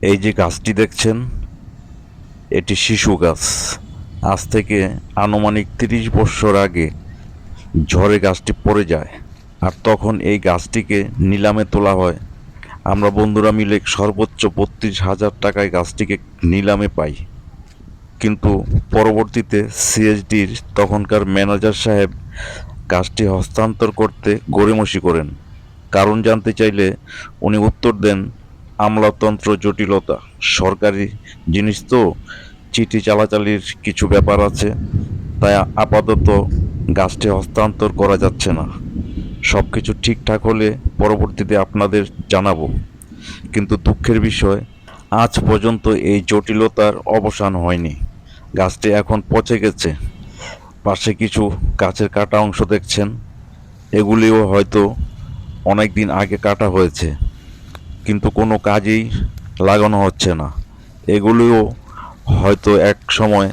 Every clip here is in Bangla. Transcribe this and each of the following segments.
এই যে গাছটি দেখছেন, এটি শিশু গাছ। আজ থেকে আনুমানিক 30 বছর আগে ঝড়ে গাছটি পড়ে যায়, আর তখন এই গাছটিকে নিলামে তোলা হয়। আমরা বন্ধুরা মিলে সর্বোচ্চ 32,000 টাকায় গাছটিকে নিলামে পাই। কিন্তু পরবর্তীতে সিএসডির তখনকার ম্যানেজার সাহেব গাছটি হস্তান্তর করতে গড়িমসি করেন। কারণ জানতে চাইলে উনি উত্তর দেন, আমলাতন্ত্র জটিলতা, সরকারি জিনিস তো, চিঠি চালাচালির কিছু ব্যাপার আছে, তাই আপাতত গাছটি হস্তান্তর করা যাচ্ছে না। সব কিছু ঠিকঠাক হলে পরবর্তীতে আপনাদের জানাবো। কিন্তু দুঃখের বিষয়, আজ পর্যন্ত এই জটিলতার অবসান হয়নি। গাছটি এখন পচে গেছে। পাশে কিছু গাছের কাটা অংশ দেখছেন, এগুলিও হয়তো অনেক দিন আগে কাটা হয়েছে, কিন্তু কোনো কাজেই লাগানো হচ্ছে না। এগুলিও হয়তো এক সময়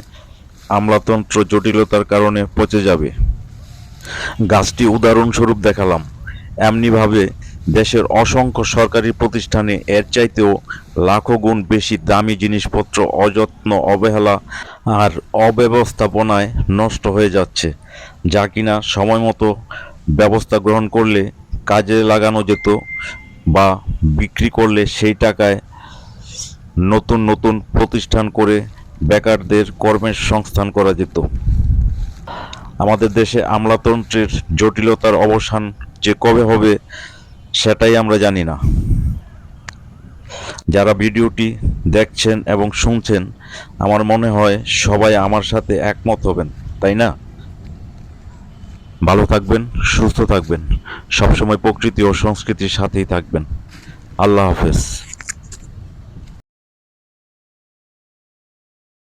আমলাতন্ত্র জটিলতার কারণে পচে যাবে। গাছটি উদাহরণস্বরূপ দেখালাম। এমনিভাবে দেশের অসংখ্য সরকারি প্রতিষ্ঠানে এর চাইতেও লাখো গুণ বেশি দামি জিনিসপত্র অযত্ন, অবহেলা আর অব্যবস্থাপনায় নষ্ট হয়ে যাচ্ছে, যা কিনা সময় মতো ব্যবস্থা গ্রহণ করলে কাজে লাগানো যেত, বা বিক্রি করলে সেই টাকায় নতুন নতুন প্রতিষ্ঠান করে বেকারদের কর্মের সংস্থান করা যেত। আমাদের দেশে আমলাতন্ত্রের জটিলতার অবসান যে কবে হবে সেটাই আমরা জানি না। যারা ভিডিওটি দেখছেন এবং শুনছেন, আমার মনে হয় সবাই আমার সাথে একমত হবেন, তাই না? ভালো থাকবেন, সুস্থ থাকবেন, সবসময় প্রকৃতি ও সংস্কৃতির সাথেই থাকবেন। আল্লাহ হাফেজ।